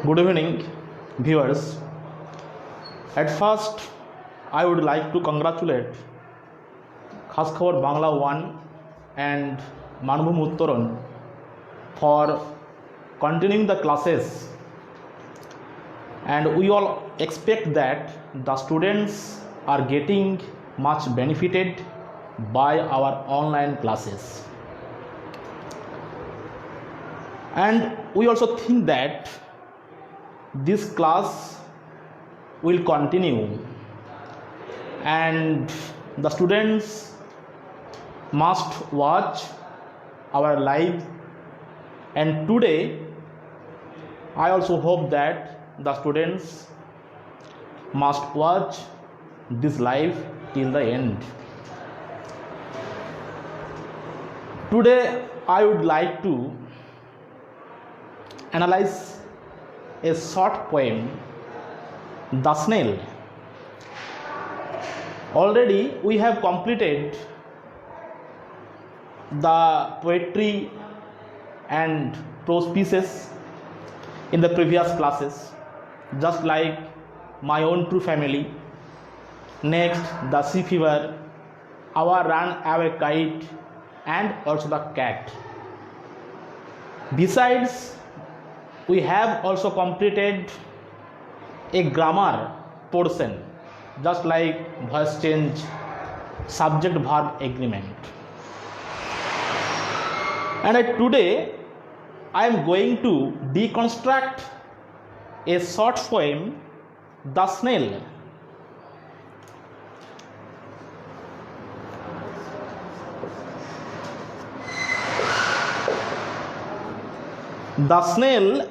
Good evening, viewers. At first, I would like to congratulate Khas Khabar Bangla 1 and Manbhum Uttoron for continuing the classes, and we all expect that the students are getting much benefited by our online classes. And we also think that this class will continue and the students must watch our live, and today I also hope that the students must watch this live till the end. Today I would like to analyze a short poem, The Snail. Already we have completed the poetry and prose pieces in the previous classes, just like My Own True Family, next The Sea Fever, Our Runaway Kite, and also The Cat. Besides, we have also completed a grammar portion, just like voice change, subject verb agreement. And today I am going to deconstruct a short poem, The Snail. The snail,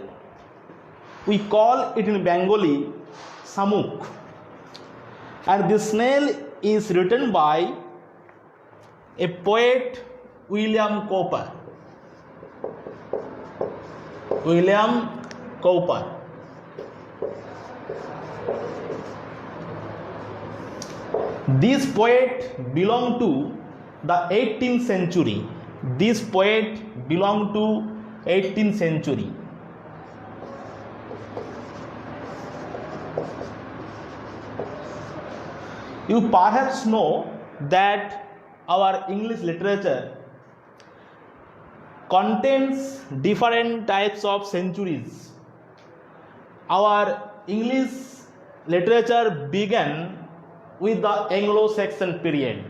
we call it in Bengali Samuk, and this snail is written by a poet, William Cowper. William Cowper. This poet belonged to the 18th century. This poet belonged to 18th century. You perhaps know that our English literature contains different types of centuries. Our English literature began with the Anglo-Saxon period.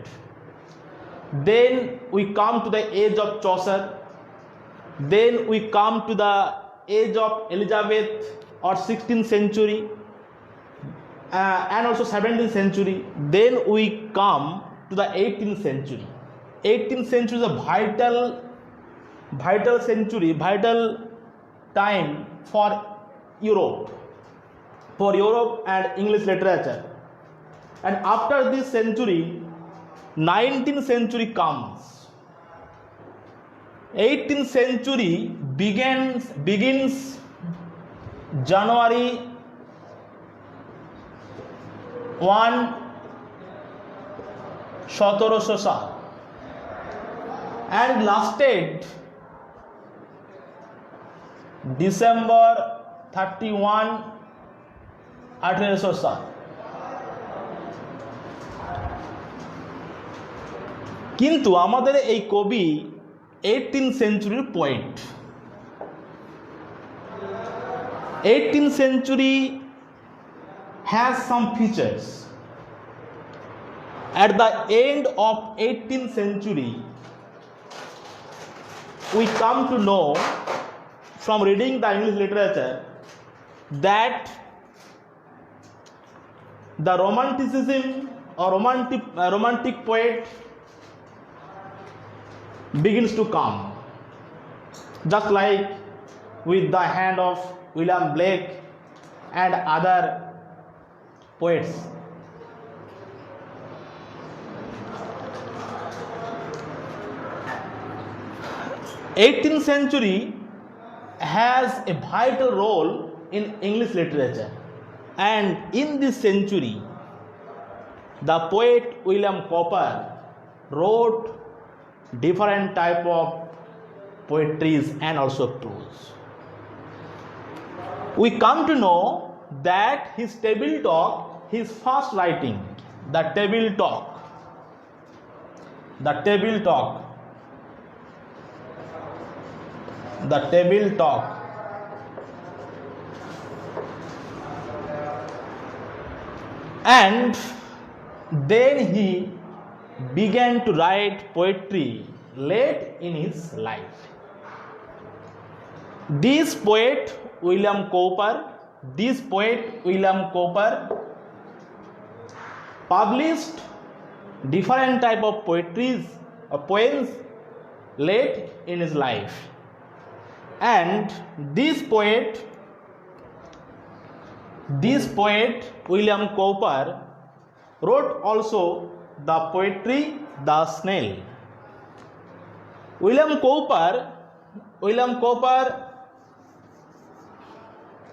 Then we come to the age of Chaucer. Then we come to the age of Elizabeth or 16th century. And also 17th century. Then we come to the 18th century. 18th century is a vital century, vital time for Europe and English literature. And after this century, 19th century comes. 18th century begins January 1, 1700 and lasted December 31, 1800. কিন্তু আমাদের এই কবি 18th century poet. 18th century has some features. At the end of 18th century, we come to know from reading the English literature that the romanticism or romantic poet begins to come, just like with the hand of William Blake and other poets. '18th century has a vital role in English literature, and in this century the poet William Cowper wrote different type of poetries and also prose. we come to know that his table talk, his first writing, the table talk, the table talk, the table talk, and then he began to write poetry late in his life. This poet William Cowper published different type of poetries or poems late in his life, and this poet William Cowper wrote also the poetry The Snail. William Cowper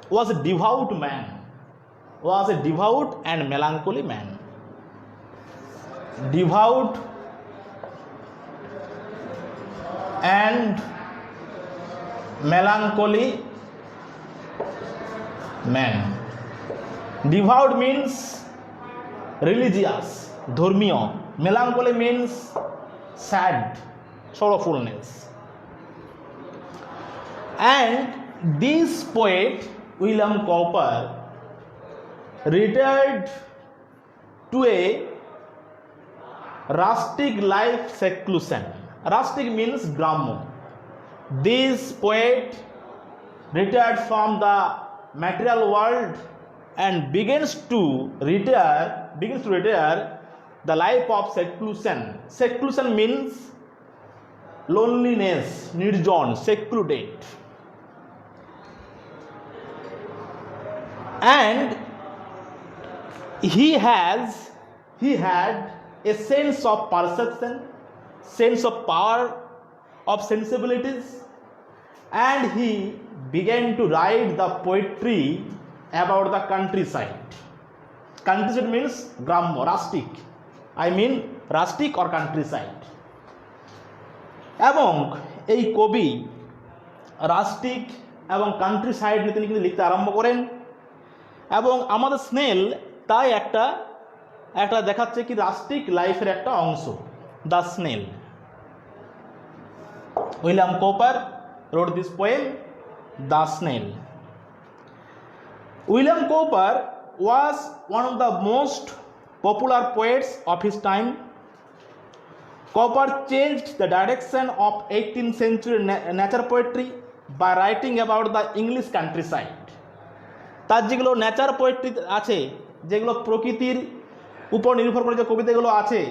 was a devout and melancholy man. Devout and melancholy man. Devout means religious, dharmiya. Melancholy means sad, sorrowfulness. And this poet William Cowper retired to a rustic life seclusion. Rustic means Grammo. This poet retired from the material world and begins to retire the life of seclusion. Seclusion means loneliness, nirjan, secluded. And he had a sense of perception, sense of power, of sensibilities, and he began to write the poetry about the countryside. Countryside means Grammo, rustic. I mean rustic or countryside. এবং এই কবি rustic এবং countryside নিয়ে তিনি কিন্তু লিখতে আরম্ভ করেন, এবং আমাদের স্নেল তাই একটা দেখাচ্ছে কি রাস্টিক লাইফের একটা অংশ, the snail. William Cowper wrote this poem, The Snail. William Cowper was one of the most popular poets of his time. Cowper changed the direction of 18th century nature poetry by writing about the English countryside. তার যেগুলো nature poetry আছে, যেগুলো প্রকৃতির উপর নির্ভর করে যে কবিতাগুলো আছে,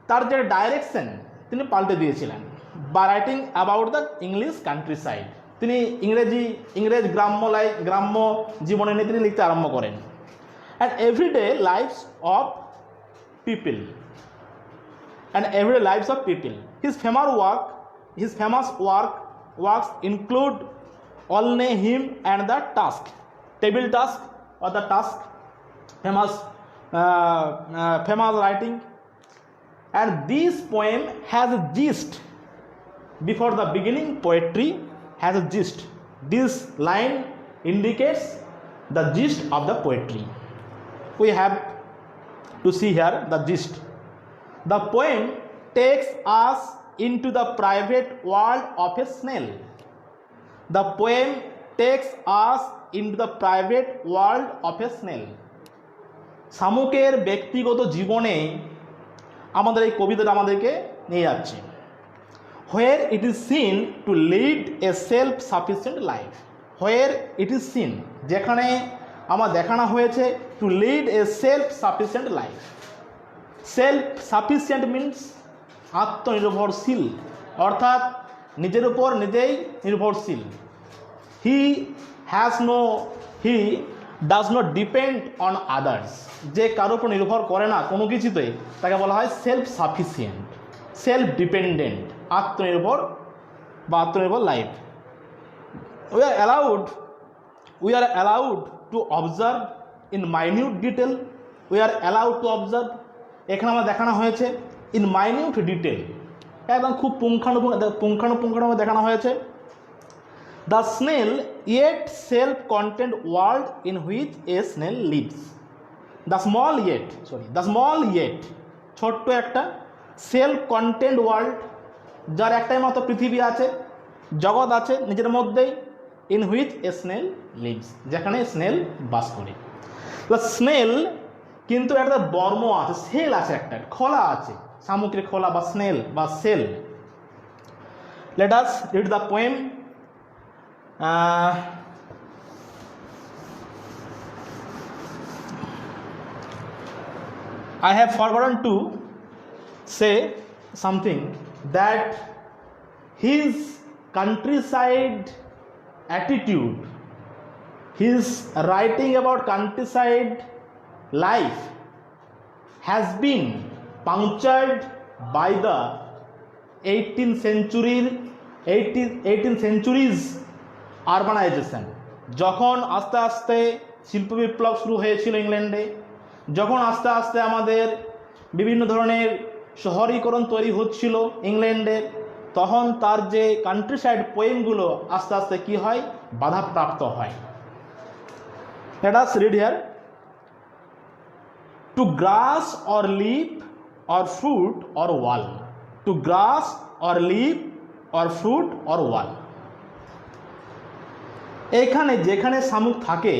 তার যে ডাইরেকশন তিনি পাল্টে দিয়েছিলেন by writing about the English countryside. তিনি ইংরেজ গ্রাম্য জীবনে নিয়ে তিনি লিখতে আরম্ভ করেন, and everyday lives of people. His famous works include Olney Hymn and the Task, Table Task or the Task, famous writing. And this poem has a gist. Before the beginning, poetry has a gist. This line indicates the gist of the poetry. We have to see here the gist. The poem takes us into the private world of a snail. The poem takes us into the private world of a snail. শামুকের ব্যক্তিগত জীবনে আমাদের এই কবিতাটা আমাদেরকে নিয়ে যাচ্ছে. Where it is seen to lead a self-sufficient life. Where it is seen, যেখানে আমার দেখানো হয়েছে to lead a self-sufficient life. Self-sufficient means আত্মনির্ভরশীল, অর্থাৎ নিজের উপর নিজেই নির্ভরশীল. He does not depend on others. যে কারোর উপর নির্ভর করে না কোনো কিছুতে, তাকে বলা হয় self-sufficient, self-dependent, আত্মনির্ভর বা আত্মনির্ভর life. We are allowed to observe in minute detail. এখানে আমরা দেখানো হয়েছে in minute detail, একদম খুব পুঙ্খানুপুঙ্খভাবে দেখানো হয়েছে the snail yet self content world in which a snail lives. The small yet ছোট্ট একটা সেলফ কন্টেন্ট ওয়ার্ল্ড, যার একটাই মতো পৃথিবী আছে, জগৎ আছে নিজের মধ্যেই, in which a snail lives, যেখানে স্নেল বাস করে। তো স্নেল কিন্তু একটা বর্ম আছে, সেল আছে, একটা খোলা আছে, সামুদ্রিক খোলা বা স্নেল বা shell. Let us read the poem. I have forgotten to say something, that his countryside attitude, his writing about countryside life has been punctured by the 18th century's urbanization। যখন আস্তে আস্তে শিল্প বিপ্লব শুরু হয়েছিল ইংল্যান্ডে, যখন আস্তে আস্তে আমাদের বিভিন্ন ধরনের শহরীকরণ তৈরি হচ্ছিল ইংল্যান্ডে, তখন তার যে কান্ট্রিসাইড পোয়েমগুলো আস্তে আস্তে কি হয়, বাধাপ্রাপ্ত হয়। Let us read here. To grass or leaf or fruit or wall. To grass or leaf or fruit or wall. এখানে যেখানে শামুক থাকে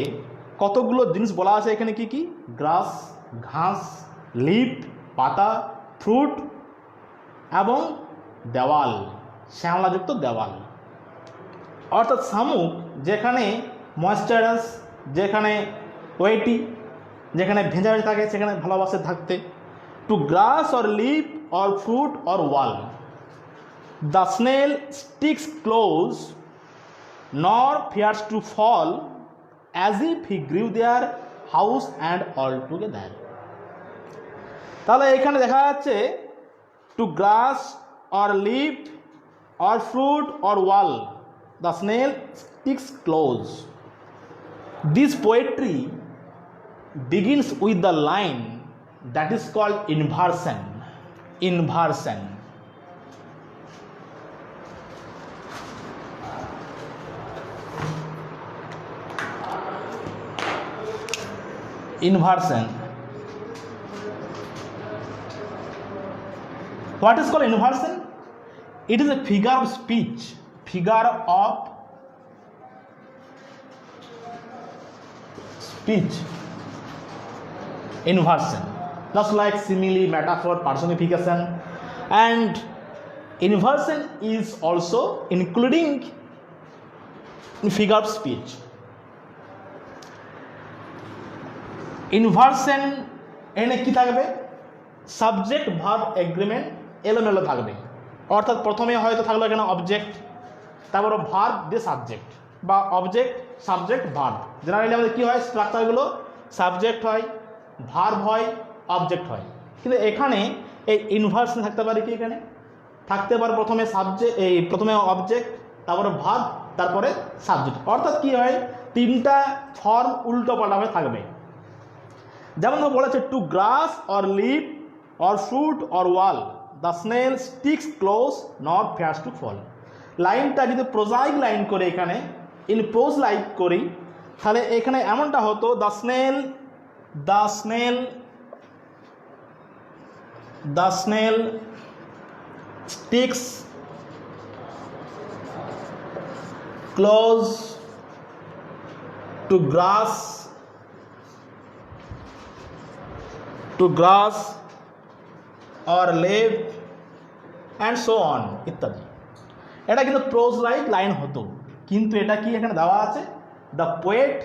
কতগুলো জিনিস বলা আছে এখানে, কি কি? গ্রাস ঘাস, লিপ পাতা, ফ্রুট এবং দেওয়াল, শ্যামলাযুক্ত দেওয়াল। অর্থাৎ শামুক যেখানে ময়েশ্চারাস, যেখানে ওয়েটি, যেখানে ভেজা থাকে সেখানে ভালোবাসে থাকতে। To grass or leaf or fruit or wall. The snail sticks close nor fears to fall, as if he grew their house and all together। তাহলে এখানে দেখা যাচ্ছে to grass or leaf or fruit or wall, the snail sticks close. This poetry begins with the line that is called inversion। Inversion. Inversion. What is called inversion? It is a figure of speech, figure of speech, inversion, just like simile, metaphor, personification, and inversion is also including in figure of speech। Inversion এনে কি থাকবে? Subject verb agreement এলোমেলো থাকবে। অর্থাৎ প্রথমে হয়তো থাকলো এখানে অবজেক্ট, তারপরে ভার্ব দিয়ে সাবজেক্ট, বা অবজেক্ট সাবজেক্ট ভার্ব। জেনারেলি আমাদের কী হয়, স্ট্রাকচারগুলো সাবজেক্ট হয়, ভার্ব হয়, অবজেক্ট হয়। কিন্তু এখানে এই ইনভার্সন থাকতে পারে কি, এখানে থাকতে পারে প্রথমে সাবজেক্ট, এই প্রথমে অবজেক্ট, তারপরে ভার্ব, তারপরে সাবজেক্ট। অর্থাৎ কী হয়, তিনটা ফর্ম উল্টো পাল্টাভাবে থাকবে। যেমন বলেছে to grass or leaf or fruit or wall, the snail sticks close not fears to fall. লাইনটা যদি প্রোজাইক লাইন করে এখানে ইন প্রোজ লাইক করি, তাহলে এখানে এমনটা হতো, the snail sticks close two glass or leaf and so on ইত্যাদি। এটা কিন্তু প্রোজ লাইক লাইন হতো, কিন্তু এটা কি এখানে দেওয়া আছে, the poet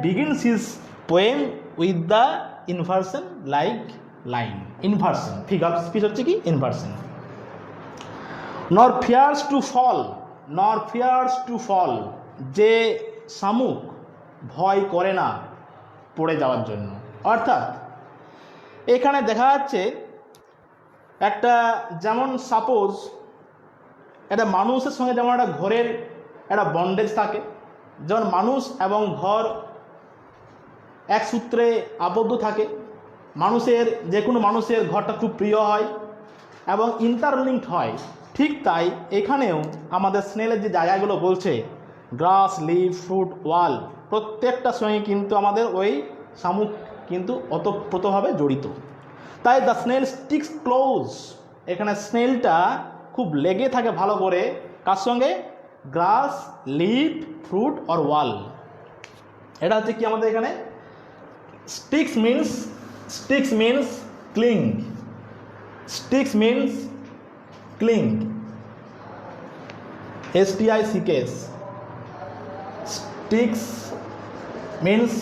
begins his poem with the inversion like line। Inversion figure speech হচ্ছে কি, inversion. nor fears to fall, যে শামুক ভয় করে না পড়ে যাওয়ার জন্য। অর্থাৎ এখানে দেখা যাচ্ছে একটা, যেমন সাপোজ একটা মানুষের সঙ্গে যেমন একটা ঘরের একটা বন্ডেজ থাকে, যেমন মানুষ এবং ঘর এক সূত্রে আবদ্ধ থাকে, মানুষের যে কোনো মানুষের ঘরটা খুব প্রিয় হয় এবং ইন্টারলিঙ্কড হয়, ঠিক তাই এখানেও আমাদের স্নেলের যে জায়গাগুলো বলছে গ্রাস, লিভ, ফ্রুট, ওয়াল, প্রত্যেকটার সঙ্গে কিন্তু আমাদের ওই শামুক কিন্তু ওতপ্রোতভাবে জড়িত। তাই দ্য স্নেল স্টিক্স ক্লোজ, এখানে স্নেলটা খুব লেগে থাকে ভালো করে কার সঙ্গে? Grass, leaf, fruit or wall. এটা হচ্ছে কি আমাদের এখানে sticks means cling. Sticks means cling, STICKS। Sticks means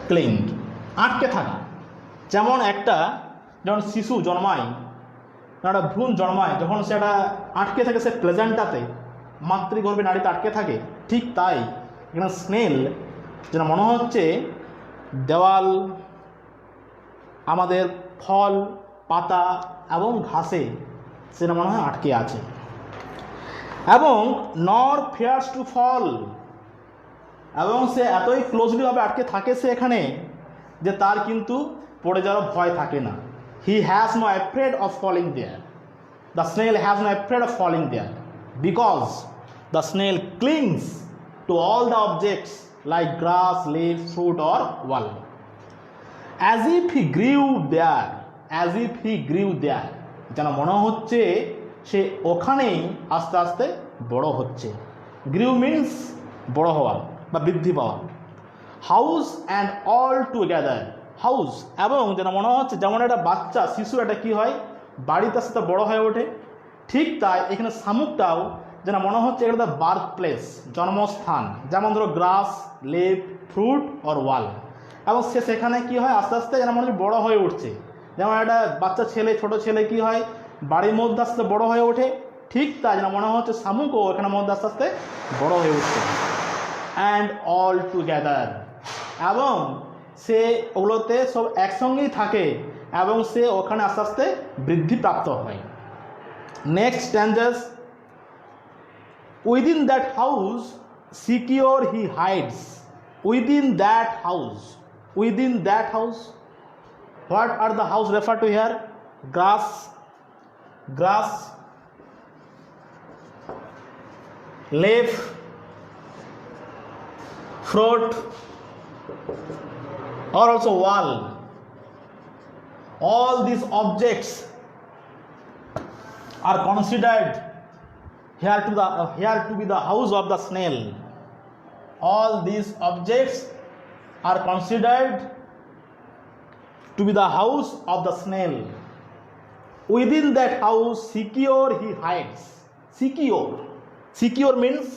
cling, আটকে থাকা। যেমন যখন শিশু জন্মায়, একটা ভ্রূণ জন্মায়, যখন সেটা আটকে থাকে সে প্লেজেন্টাতে, মাতৃগর্ভে নাড়িতে আটকে থাকে, ঠিক তাই এখানে স্নেল যেন মনে হচ্ছে দেওয়াল, আমাদের ফল, পাতা এবং ঘাসে সেটা মনে হয় আটকে আছে। এবং নর ফিয়ার্স টু ফল, এবং সে এতই ক্লোজলিভাবে আটকে থাকে সে এখানে যে তার কিন্তু পড়ে যাওয়ার ভয় থাকে না। He has no afraid of falling there, the snail has no afraid of falling there because the snail clings to all the objects like grass, leaf, fruit or wall, as if he grew there, যেন মনে হচ্ছে সে ওখানেই আস্তে আস্তে বড় হচ্ছে। গ্রিউ means বড় হওয়া বা বৃদ্ধি পাওয়া। House and all together, house, এবং যেন মনে হচ্ছে যেমন একটা বাচ্চা শিশু একটা কী হয় বাড়িতে আস্তে বড় হয়ে ওঠে, ঠিক তাই এখানে শামুকটাও যেন মনে হচ্ছে এটা বার্থ প্লেস, জন্মস্থান, যেমন ধরো গ্রাস, লিভ, ফ্রুট অর ওয়াল, এবং সে সেখানে কী হয় আস্তে আস্তে যেন মনে হচ্ছে বড় হয়ে উঠছে। যেমন একটা বাচ্চা ছেলে, ছোট ছেলে কী হয় বাড়ির মধ্যে আস্তে বড় হয়ে ওঠে, ঠিক তাই যেন মনে হচ্ছে শামুকও এখানে মধ্যে আস্তে আস্তে বড় হয়ে উঠছে। অ্যান্ড অল টুগেদার, এবং সে ওগুলোতে সব একসঙ্গেই থাকে এবং সে ওখানে আস্তে আস্তে বৃদ্ধিপ্রাপ্ত হয়। Next stanzas, within that house secure he hides. Within that house, within that house, what are the house referred to here? Grass, leaf, fruit, or also wall. All these objects are considered here to be the house of the snail. All these objects are considered to be the house of the snail. Within that house secure he hides. Secure means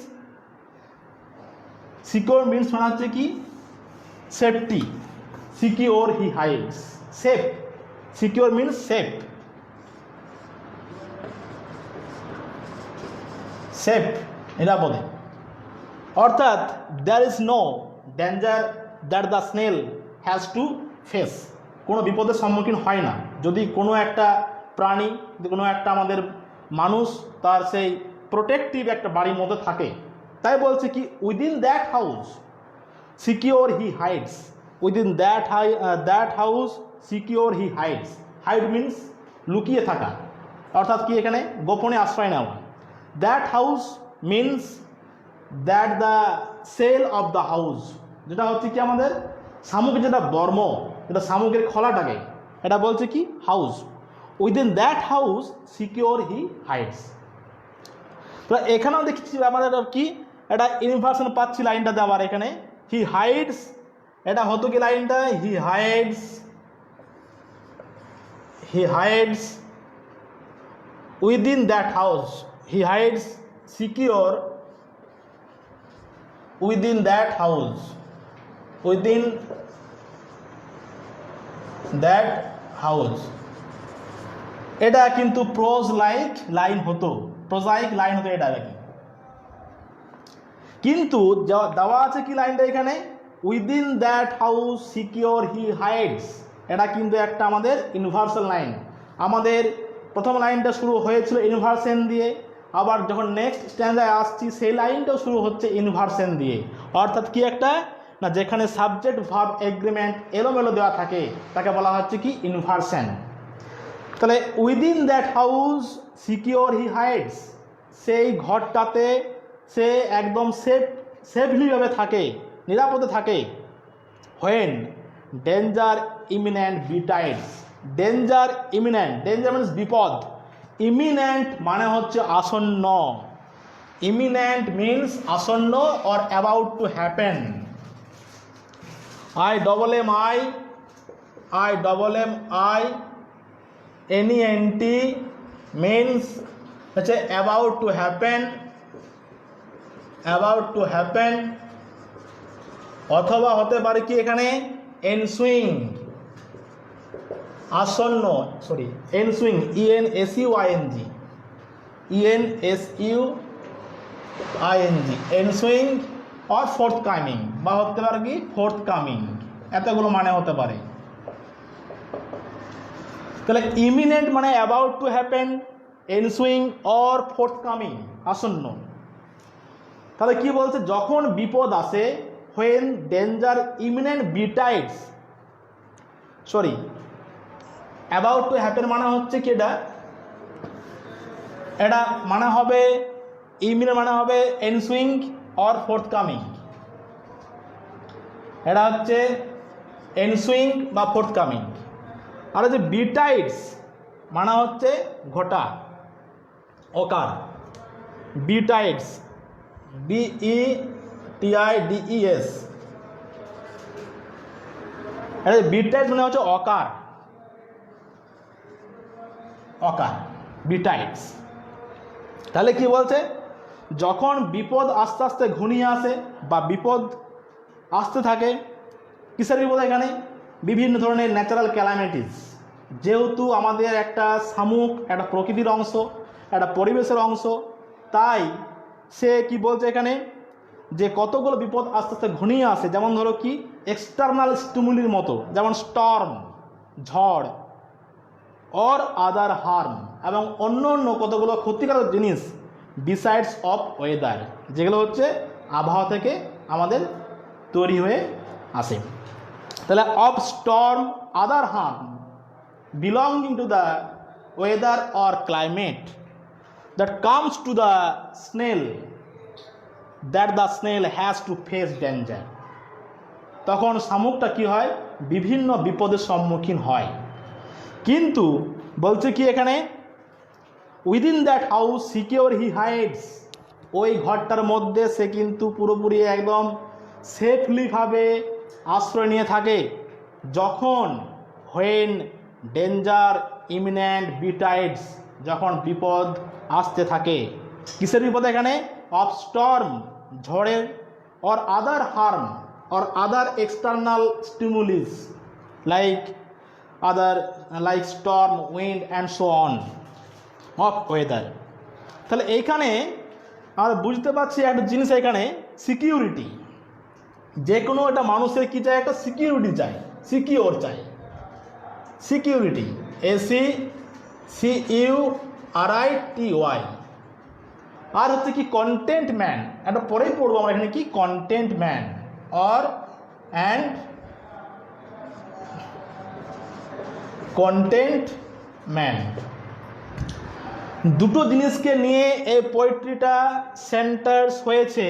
মানে হচ্ছে কি safety. Secure he hides, safe. Secure means safe. Safe এটা বলে, অর্থাৎ there is no danger that the snail has to face. কোনো বিপদের সম্মুখীন হয় না যদি কোনো একটা প্রাণী, কোনো একটা আমাদের মানুষ তার সেই প্রোটেক্টিভ একটা বাড়ির মধ্যে থাকে। তাই বলছে কি within that house secure he hides. Within that house secure he hides. Hide means লুকিয়ে থাকা, অর্থাৎ কি এখানে গোপনে আশ্রয় নেওয়া। That house means that the shell of the house, যেটা হচ্ছে কি আমাদের শামুকের যেটা বর্ম, যেটা শামুকের খোলাটাকে এটা বলছে কি house. Within that house secure he hides. তো এখানেও দেখছি আমাদের কি এটা ইনভার্সন পাচ্ছি লাইনটা দেওয়ার এখানে হি হাইডস, এটা হতো কি লাইনটা he hides within that house, he hides secure within that house, within that house. এটা কিন্তু প্রোজাইক লাইন হতো এটা আর কি। কিন্তু দেওয়া আছে কি লাইনটা এখানে within that house secure he hides, এটা কিন্তু একটা আমাদের ইনভার্সাল লাইন। আমাদের প্রথম লাইনটা শুরু হয়েছিল ইনভার্সন দিয়ে, আবার যখন নেক্সট স্ট্যান্ডায় আসছি সেই লাইনটাও শুরু হচ্ছে ইনভার্সন দিয়ে। অর্থাৎ কি একটা না যেখানে সাবজেক্ট ভার্ব এগ্রিমেন্ট এলোমেলো দেওয়া থাকে তাকে বলা হচ্ছে কি ইনভার্সন। তাহলে within that house secure he hides, সেই ঘরটাতে সে একদম সেফলিভাবে থাকে, নিরাপদে থাকে। When danger imminent betides, danger imminent, danger means বিপদ, ইমিনেন্ট মানে হচ্ছে আসন্ন, ইমিনেন্ট মিনস আসন্ন or about to happen. I NENT means হচ্ছে about to happen, about to happen, অথবা হতে পারে কি এখানে এনসুইং, আসন্ন, sorry ensuing, ENSUING, ensuing or forthcoming, বা হতে পারে কি ফোর্থ কামিং, এতগুলো মানে হতে পারে। তাহলে ইমিনেন্ট মানে about to happen, ensuing or forthcoming, আসন্ন। তাহলে কি বলছে, যখন বিপদ আসে, when danger imminent betides, sorry about to happen মানে হচ্ছে কি, এটা মানে হবে ইমিনেন্ট মানে হবে এনসুইং অর ফোর্থ কামিং, এটা হচ্ছে এনসুইং বা ফোর্থ কামিং। আর হচ্ছে বিটাইডস মানে হচ্ছে ঘটা, অকার, বিটাইডস, BETIDES, এটা বিটাইডস মানে হচ্ছে অকার, অকার, বিটাইডস। তাহলে কি বলছে, যখন বিপদ আস্তে আস্তে ঘনিয়ে আসে বা বিপদ আসতে থাকে, কিসের বিপদ এখানে, বিভিন্ন ধরনের ন্যাচারাল ক্যালামিটিস, যেহেতু আমাদের একটা শামুক, একটা প্রকৃতির অংশ, একটা পরিবেশের অংশ, তাই সে কি বলছে এখানে, যে কতগুলো বিপদ আস্তে আস্তে ঘনিয়ে আসে, যেমন ধরো কি এক্সটার্নাল স্টিমুলির মতো, যেমন স্টর্ম, ঝড়, অর আদার হার্ম, এবং অন্য অন্য কতগুলো ক্ষতিকারক জিনিস, বিসাইডস অফ ওয়েদার, যেগুলো হচ্ছে আবহাওয়া থেকে আমাদের তৈরি হয়ে আসে। তাহলে of Sturm, other harm belonging to the weather or climate that comes to the snail, that the snail has to face danger, তখন শামুকটা কি হয়, বিভিন্ন বিপদের সম্মুখীন হয়। কিন্তু বলছে কি এখানে, within that house secure he hides, ওই ঘরটার মধ্যে সে কিন্তু পুরোপুরি একদম সেফলিভাবে আশ্রয় নিয়ে থাকে। যখন হোয়েন ডেঞ্জার ইমিনেন্ট বিটাইডস, যখন বিপদ আসতে থাকে, কিসের বিপদ এখানে, অফ স্টর্ম, ঝড়ের, or other harm or other external stimulus like storm, wind and so on of weather. তাহলে এইখানে আমরা বুঝতে পারছি একটা জিনিস, এখানে সিকিউরিটি, যে কোনো একটা মানুষের কি চাই, একটা সিকিউরিটি চাই, সিকিওর চাই, সিকিউরিটি, SECURITY। আর হচ্ছে কি কন্টেন্টম্যান, একটা পরেই পড়বো আমরা এখানে কি কন্টেন্টম্যান অর অ্যান্ড কন্টেন্টম্যান, দুটো জিনিসকে নিয়ে এই পোয়েট্রিটা সেন্টার্স হয়েছে,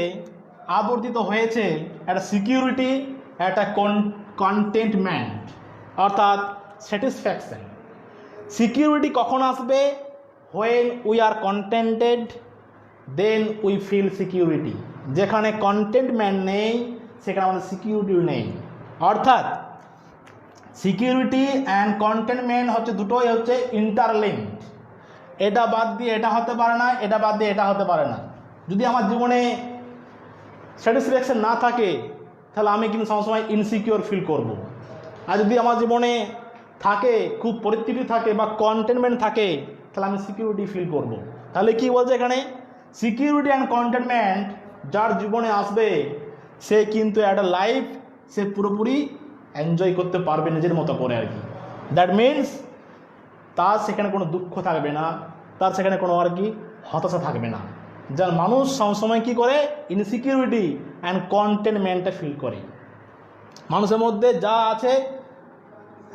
আবর্তিত হয়েছে, একটা সিকিউরিটি, একটা কন্টেন্টম্যান্ট, অর্থাৎ স্যাটিসফ্যাকশন। সিকিউরিটি কখন আসবে, when we are contented then we feel security, যেখানে কন্টেন্টমেন্ট নেই সেখানে আমাদের সিকিউরিটি নেই। অর্থাৎ সিকিউরিটি অ্যান্ড কন্টেন্টমেন্ট হচ্ছে দুটোই হচ্ছে ইন্টারলিঙ্কড, এটা বাদ দিয়ে এটা হতে পারে না, এটা বাদ দিয়ে এটা হতে পারে না। যদি আমার জীবনে স্যাটিসফ্যাকশন না থাকে তাহলে আমি কিন্তু সবসময় ইনসিকিউর ফিল করব। আর যদি আমার জীবনে থাকে, খুব পরিতৃপ্তি থাকে বা কন্টেনমেন্ট থাকে, তাহলে আমি সিকিউরিটি ফিল করব। তাহলে কি বলছে এখানে, সিকিউরিটি অ্যান্ড কন্টেনমেন্ট যার জীবনে আসবে সে কিন্তু একটা লাইফ সে পুরোপুরি এনজয় করতে পারবে নিজের মতো করে আর কি। দ্যাট মিনস তার সেখানে কোনো দুঃখ থাকবে না, তার সেখানে কোনো আর কি হতাশা থাকবে না। যার মানুষ সবসময় কী করে, ইনসিকিউরিটি অ্যান্ড কন্টেনমেন্টটা ফিল করে, মানুষের মধ্যে যা আছে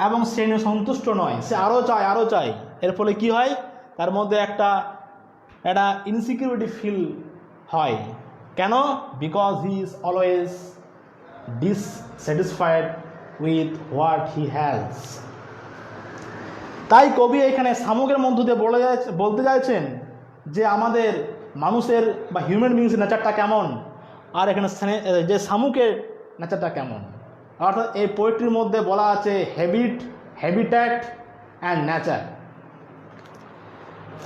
এবং সে নিয়ে সন্তুষ্ট নয়, সে আরও চায়, এর ফলে কি হয়, তার মধ্যে একটা ইনসিকিউরিটি ফিল হয়। কেন? Because he is always dissatisfied with what he has. তাই কবি এখানে শামুকের মধ্য দিয়ে বলতে চাইছেন যে আমাদের মানুষের বা হিউম্যান বিংসের নেচারটা কেমন, আর এখানে যে শামুকের নেচারটা কেমন। অর্থাৎ এই পোয়েট্রির মধ্যে বলা আছে হ্যাবিট্যাট অ্যান্ড নেচার।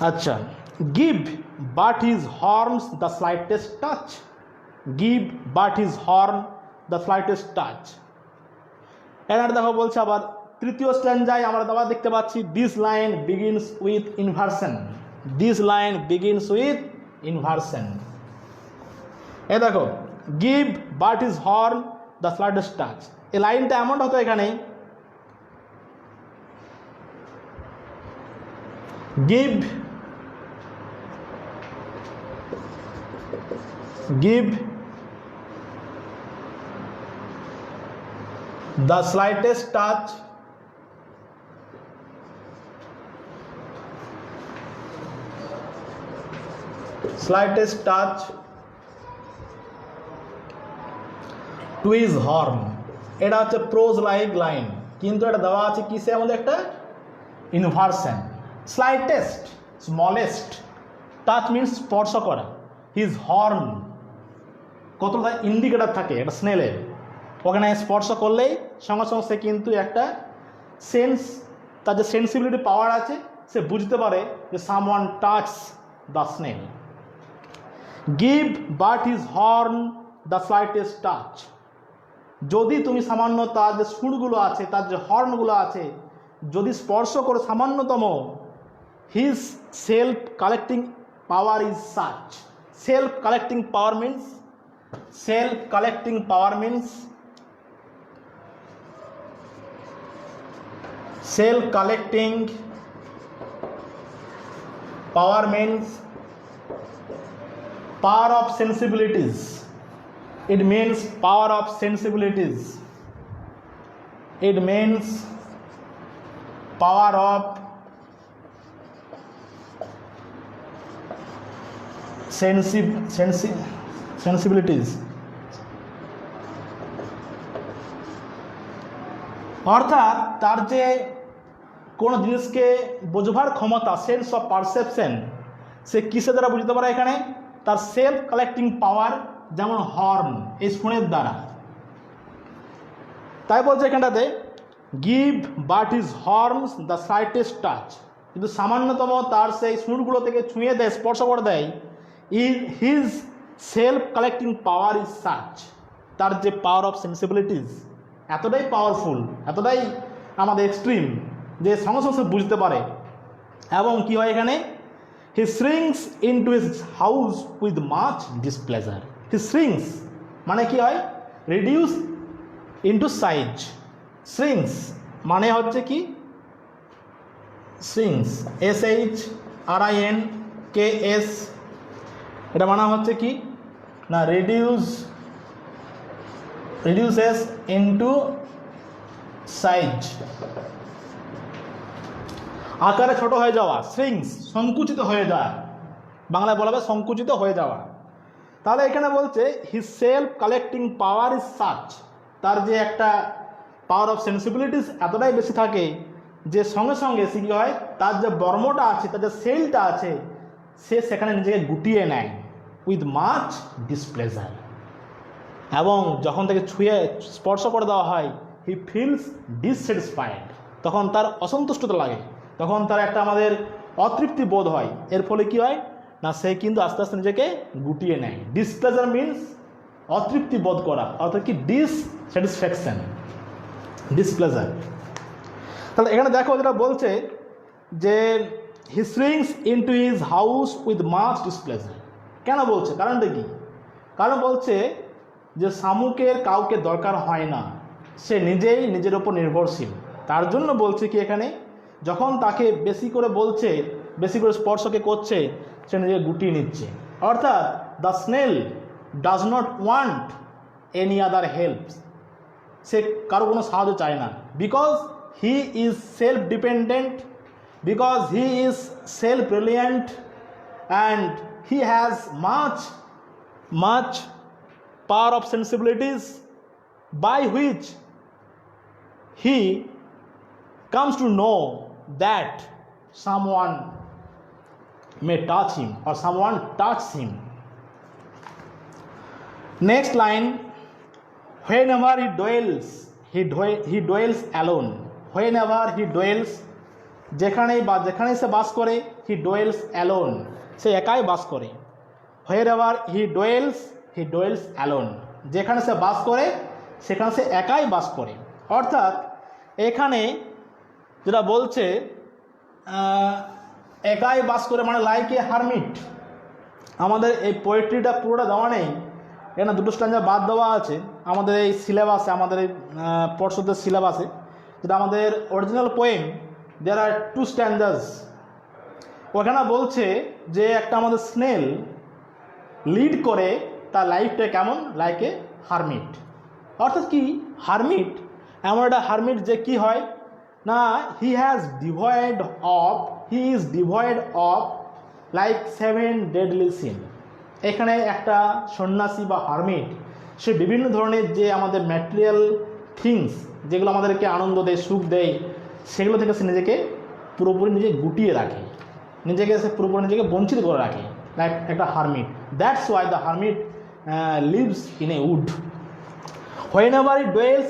আচ্ছা, give but his horns the slightest touch, give but his horn the slightest touch. এখানে দেখো বলছে আবার তৃতীয় স্ট্যান্জায় আমরা আবার দেখতে পাচ্ছি this line begins with inversion, this line begins with inversion. এ দেখো give but his horn the slightest touch, এই লাইনটা এমন হতো এখানে give the slightest touch to his horn। এটা হচ্ছে প্রোজ লাইক লাইন, কিন্তু এটা দেওয়া আছে কিসে আমাদের একটা inversion. Slightest, smallest, touch means স্পর্শ করা, হিজ হর্ন কতটা ইন্ডিকেটর থাকে একটা স্নেলের, ওখানে স্পর্শ করলেই সঙ্গে সঙ্গে সে কিন্তু একটা সেন্স, তার যে সেন্সিবিলিটি পাওয়ার আছে সে বুঝতে পারে যে someone touch the snail. Give but his horn the slightest touch, যদি তুমি সামান্য তার যে সুরগুলো আছে, তার যে হর্নগুলো আছে যদি স্পর্শ করো সামান্যতম, his self collecting power is such. Self collecting power means power of sensibilities. It means power of sensibilities. It means power of sensibilities। অর্থাৎ তার যে কোনো জিনিসকে বোঝবার ক্ষমতা, সেন্স অফ পারসেপশন, সে কিসে দ্বারা বুঝতে পারে এখানে তার সেলফ কালেক্টিং পাওয়ার, যেমন হর্ন, এই স্পুনের দ্বারা। তাই বলছে এখানটাতে give but his horns the slightest touch, কিন্তু সামান্যতম তার সেই সুরগুলো থেকে ছুঁয়ে দেয়, স্পর্শ করে দেয়। His self collecting power is such, তার যে পাওয়ার অফ সেন্সিবিলিটিস এতটাই পাওয়ারফুল, এতটাই আমাদের এক্সট্রিম যে সঙ্গে সঙ্গে বুঝতে পারে। এবং কি হয় এখানে, he shrinks into his house with much displeasure. He shrinks মানে কি হয়, রিডিউস ইনটু সাইজ। শ্রিঙ্কস মানে হচ্ছে কি, শ্রিঙ্কস SHRINKS, এটা মানে হচ্ছে কি না রিডিউসেস ইনটু সাইজ, আকারে ছোট হয়ে যাওয়া। শ্রিঙ্কস সংকুচিত হয়ে যাওয়া, বাংলায় বলা হবে সংকুচিত হয়ে যাওয়া। তাহলে এখানে বলছে his self collecting power is such, তার যে একটা পাওয়ার অফ সেন্সিবিলিটিস এতটাই বেশি থাকে যে সঙ্গে সঙ্গে সে কী হয়, তার যে বর্মটা আছে, তার যে সেলটা আছে, সে সেখানে নিজেকে গুটিয়ে নেয় উইথ মাচ ডিসপ্লেজার। এবং যখন তাকে ছুঁয়ে স্পর্শ করে দেওয়া হয়, হি ফিলস ডিসস্যাটিসফাইড, তখন তার অসন্তুষ্টতা লাগে, তখন তার একটা আমাদের অতৃপ্তি বোধ হয়। এর ফলে কি হয় না, সে কিন্তু আস্তে আস্তে নিজেকে গুটিয়ে নেয়। ডিসপ্লেজার মিনস অতৃপ্তি বোধ করা, অর্থাৎ কি ডিসস্যাটিসফ্যাকশন, ডিসপ্লেজার। তাহলে এখানে দেখো যেটা বলছে যে he shrinks into his house with much displeasure. কেন বলছে, কারণটা কি? কারণ বলছে যে শামুকের কাউকে দরকার হয় না, সে নিজেই নিজের ওপর নির্ভরশীল। তার জন্য বলছে কি এখানে, যখন তাকে বেশি করে বলছে, বেশি করে স্পর্শকে করছে, সে নিজেকে গুটিয়ে নিচ্ছে। অর্থাৎ the snail does not want any other help, সে কারো কোনো সাহায্য চায় না। Because he is self dependent because he is self-reliant and he has much power of sensibilities by which he comes to know that someone may touch him or someone touches him. Next line, whenever he dwells alone. Whenever he dwells, যেখানেই সে বাস করে, he dwells alone, সে একাই বাস করে। wherever he dwells alone, যেখানে সে বাস করে সেখানে সে একাই বাস করে। অর্থাৎ এখানে যেটা বলছে একাই বাস করে মানে লাইক এ হারমিট। আমাদের এই পোয়েট্রিটা পুরোটা দেওয়া নেই, এখানে দুটো স্ট্যান্জা বাদ দেওয়া আছে আমাদের এই সিলেবাসে, আমাদের এই পর্ষদের সিলেবাসে। যেটা আমাদের অরিজিনাল পোয়েম, দেয়ার আর 2 স্ট্যান্জাস। ওখানে বলছে যে একটা আমাদের স্নেল লিড করে তার লাইফটা কেমন, লাইক এ হারমিট। অর্থাৎ কি হারমিট, এমন একটা হারমিট যে কি হয় না, he is devoid of like 7 deadly sin। এখানে একটা সন্ন্যাসী বা হারমিট সে বিভিন্ন ধরনের যে আমাদের ম্যাটেরিয়াল থিংস যেগুলো আমাদেরকে আনন্দ দেয়, সুখ দেয়, সেগুলো থেকে সে নিজেকে পুরোপুরি গুটিয়ে রাখে, সে পুরোপুরি নিজেকে বঞ্চিত করে রাখে, লাইক একটা hermit. That's why the hermit lives in a wood. whenever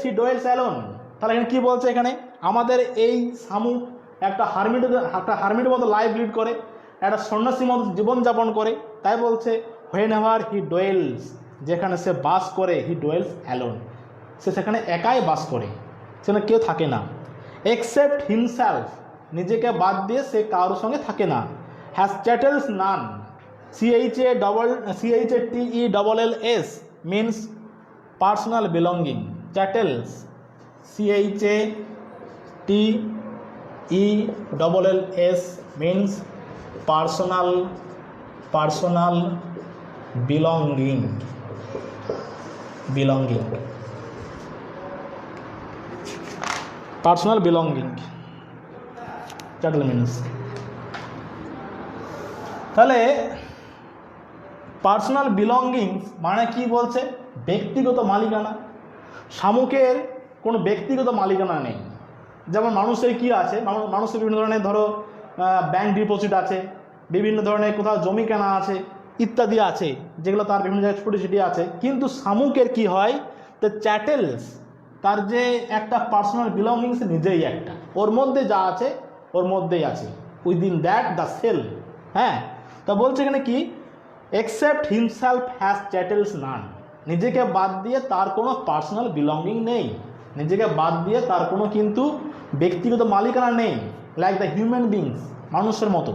he dwells alone। তাহলে এখানে কী বলছে, এখানে আমাদের এই শামুক একটা হারমিটের মতো লাইফ লিড করে, একটা সন্ন্যাসীর মতো জীবনযাপন করে। তাই বলছে whenever he dwells, যেখানে সে বাস করে, he dwells alone, সে সেখানে একাই বাস করে, সেখানে কেউ থাকে না। except himself, নিজেকে বাদ দিয়ে সে কারোর সঙ্গে থাকে না। has chattels none, CHATTELLS means personal belonging। chattels CHATTELLS means personal belonging। personal belonging chattel means। তাহলে পার্সোনাল বিলঙ্গিংস মানে কি বলছে, ব্যক্তিগত মালিকানা। শামুকের কোনো ব্যক্তিগত মালিকানা নেই। যেমন মানুষের কি আছে, মানুষের বিভিন্ন ধরনের ধরো ব্যাংক ডিপোজিট আছে, বিভিন্ন ধরনের কোথাও জমি কেনা আছে ইত্যাদি আছে, যেগুলো তার বিভিন্ন জায়গায় ছুটি ছিটি আছে। কিন্তু শামুকের কি হয়, দ্য চ্যাটেলস, তার যে একটা পার্সোনাল বিলঙ্গিংস নিজেই একটা, ওর মধ্যে যা আছে ওর মধ্যেই আছে, উইদিন দ্যাট দ্য সেল। হ্যাঁ, তা বলছে এখানে কি, এক্সেপ্ট হিমসেলফ হ্যাজ চ্যাটেলস নান, নিজেকে বাদ দিয়ে তার কোনো পার্সোনাল বিলঙ্গিং নেই, নিজেকে বাদ দিয়ে তার কোনো কিন্তু ব্যক্তিগত মালিকানা নেই, লাইক দ্য হিউম্যান বিংস, মানুষের মতো।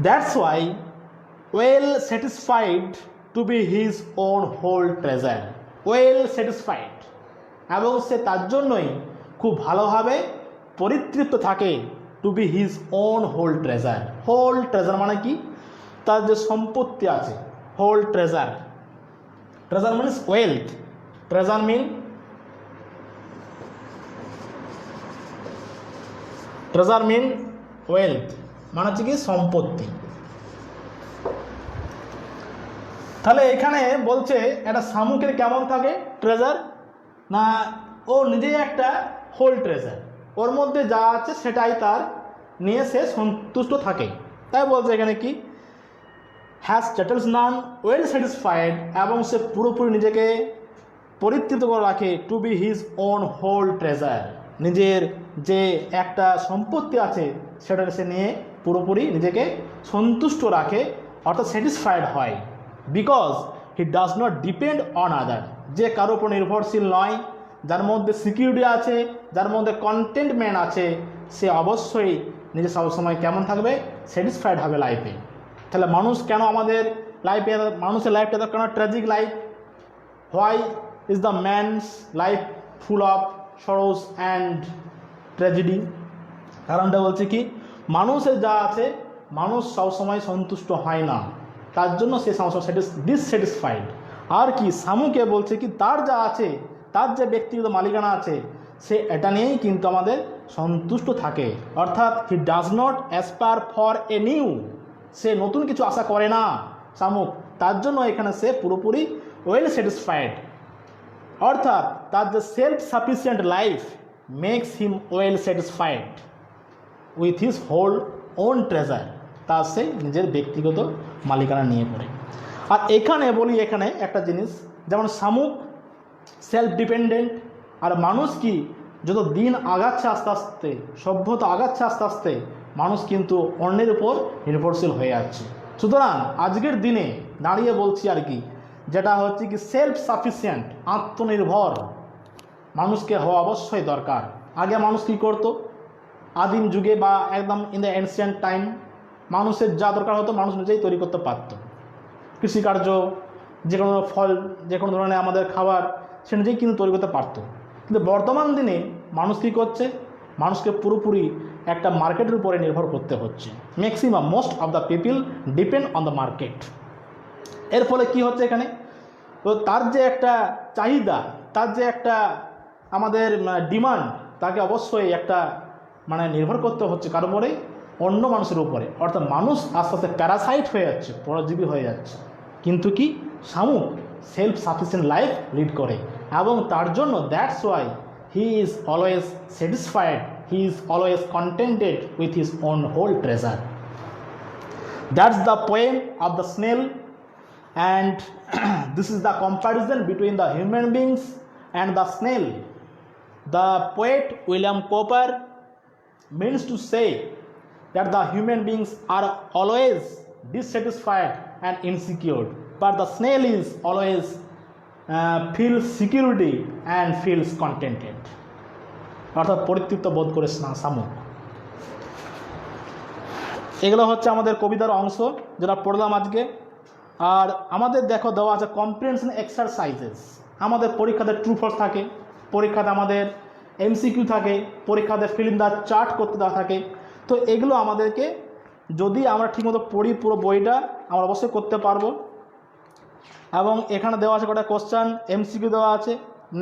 That's why well satisfied to be his own whole treasure. Well satisfied, এবং সে তার জন্যই খুব ভালোভাবে পরিতৃপ্ত থাকে, to be his own whole treasure. Whole treasure মানে কি, তার যে সম্পত্তি আছে, whole treasure. Treasure means wealth, treasure mean wealth, মানে হচ্ছে কি সম্পত্তি। তাহলে এখানে বলছে একটা শামুকের কেমন থাকে ট্রেজার, না ও নিজেই একটা হোল ট্রেজার, ওর মধ্যে যা আছে সেটাই তার নিয়ে সে সন্তুষ্ট থাকে। তাই বলছে এখানে কি, has chattels none, well satisfied, এবং সে পুরোপুরি নিজেকে পরিতৃপ্ত করে রাখে, to be his own whole treasure, নিজের যে একটা সম্পত্তি আছে সেটা সে নিয়ে পুরোপুরি নিজেকে সন্তুষ্ট রাখে, অর্থাৎ স্যাটিসফাইড হয়। Because he does not depend on আদার, যে কারোর উপর নির্ভরশীল নয়, যার মধ্যে সিকিউরিটি আছে, যার মধ্যে কন্টেন্টমেন্ট আছে, সে অবশ্যই নিজে সবসময় কেমন থাকবে, স্যাটিসফাইড হবে লাইফে। তাহলে মানুষ কেন আমাদের লাইফে, মানুষের লাইফটা তো কেন tragic life, why is the man's life full of sorrows and tragedy? কারণটা বলছে কি, মানুষের যা আছে মানুষ সবসময় সন্তুষ্ট হয় না, তার জন্য সে সবসময় ডিসস্যাটিসফাইড। আর কি শামুকে বলছে কি, তার যা আছে, তার যে ব্যক্তিগত মালিকানা আছে, সে এটা নিয়েই কিন্তু আমাদের সন্তুষ্ট থাকে, অর্থাৎ he does not aspire for a new, সে নতুন কিছু আশা করে না শামুক, তার জন্য এখানে সে পুরোপুরি ওয়েল স্যাটিসফাইড, অর্থাৎ তার যে self sufficient life makes him well satisfied with his whole own treasure, তার সে নিজের ব্যক্তিগত মালিকানা নিয়ে পড়ে। আর এখানে বলি, এখানে একটা জিনিস, যেমন শামুক সেলফ ডিপেন্ডেন্ট, আর মানুষ কি যত দিন আগাচ্ছে আস্তে আস্তে, সভ্যতা আগাচ্ছে আস্তে আস্তে, মানুষ কিন্তু অন্যের উপর নির্ভরশীল হয়ে যাচ্ছে। সুতরাং আজকের দিনে দাঁড়িয়ে বলছি আর কি, যেটা হচ্ছে কি সেলফ সাফিসিয়েন্ট, আত্মনির্ভর মানুষকে হওয়া অবশ্যই দরকার। আগে মানুষ কী করতো, আদিম যুগে বা একদম ইন দ্য এনশিয়েন্ট টাইম, মানুষের যা দরকার হতো মানুষ নিজেই তৈরি করতে পারত। কৃষিকার্য, যে কোনো ফল, যে কোনো ধরনের আমাদের খাবার সে নিজেই কিন্তু তৈরি করতে পারত। কিন্তু বর্তমান দিনে মানুষ কী করছে, মানুষকে পুরোপুরি একটা মার্কেটের উপরে নির্ভর করতে হচ্ছে। Maximum most of the people depend on the market. এর ফলে কি হচ্ছে এখানে, তো তার যে একটা চাহিদা, তার যে একটা আমাদের ডিমান্ড, তাকে অবশ্যই একটা নির্ভর করতে হচ্ছে কারো উপরে, অন্য মানুষের উপরে, অর্থাৎ মানুষ আস্তে আস্তে প্যারাসাইট হয়ে যাচ্ছে, পরজীবী হয়ে যাচ্ছে। কিন্তু কি শামুক সেলফ সাফিসিয়েন্ট লাইফ লিড করে, এবং তার জন্য that's why he is always satisfied, he is always contented with his own whole treasure. That's the poem of the snail, and this is the comparison between the human beings and the snail. The poet William Cowper means to say that the human beings are always dissatisfied and insecure, but the snail is always feels security and feels contented. অর্থাৎ পরিতৃপ্ত বোধ করে শামুক। এগুলো হচ্ছে আমাদের কবিতার অংশ যেটা পড়লাম আজকে। আর আমাদের দেখো দেওয়া আছে কম্প্রিহেনশন এক্সারসাইজেস। আমাদের পরীক্ষাতে ট্রু ফলস থাকে, পরীক্ষাতে আমাদের এমসিকিউ থাকে, পরীক্ষাতে ফিল ইন দ্য চার্ট করতে দেওয়া থাকে। তো এগুলো আমাদেরকে যদি আমরা ঠিকমতো পড়ি, পুরো বইটা আমরা অবশ্যই করতে পারবো। এবং এখানে দেওয়া আছে কটা কোশ্চেন, এমসিকিউ দেওয়া আছে।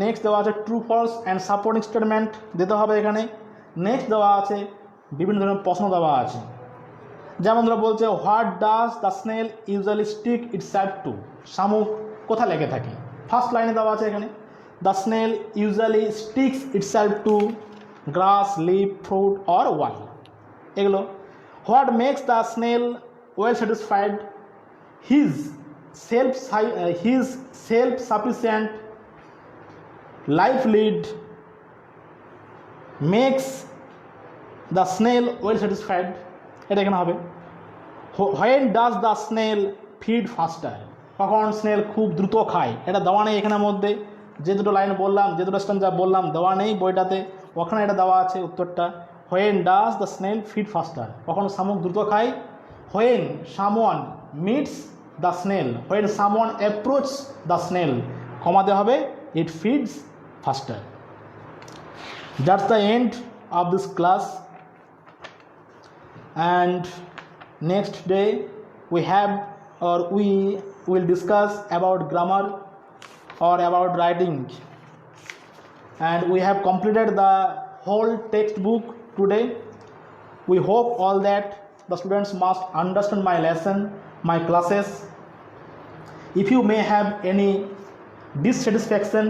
নেক্সট দেওয়া আছে true false and supporting statement দিতে হবে এখানে। নেক্সট দেওয়া আছে বিভিন্ন ধরনের প্রশ্ন দেওয়া আছে, যেমন ধরো বলছে what does the snail usually stick itself to, শামুক কোথা লেগে থাকে। ফার্স্ট লাইনে দেওয়া আছে এখানে the snail usually sticks itself to grass, leaf, fruit or wall. এগুলো what makes the snail well satisfied, his self sufficient life lead makes the snail well satisfied, এটা এখানে হবে। When does the snail feed faster, কখন snail খুব দ্রুত খায়, এটা দেওয়া নেই এখানের মধ্যে। যে দুটো লাইন বললাম, যে দুটো স্ট্যান্সা বললাম দেওয়া নেই বইটাতে, ওখানে এটা দেওয়া আছে উত্তরটা। When does the snail feed faster, কখন শামুক দ্রুত খায়। When someone meets the snail, when someone approach the snail, কমাতে হবে it feeds faster. That's the end of this class, and next day we will discuss about grammar or about writing, and we have completed the whole textbook today. We hope all that the students must understand my lesson, my classes. If you may have any dissatisfaction,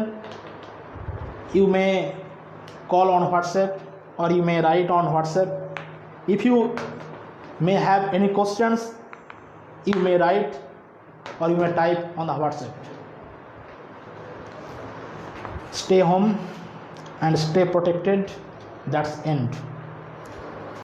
you may call on WhatsApp or you may write on WhatsApp. If you may have any questions, you may write or you may type on the WhatsApp. Stay home and stay protected. That's end.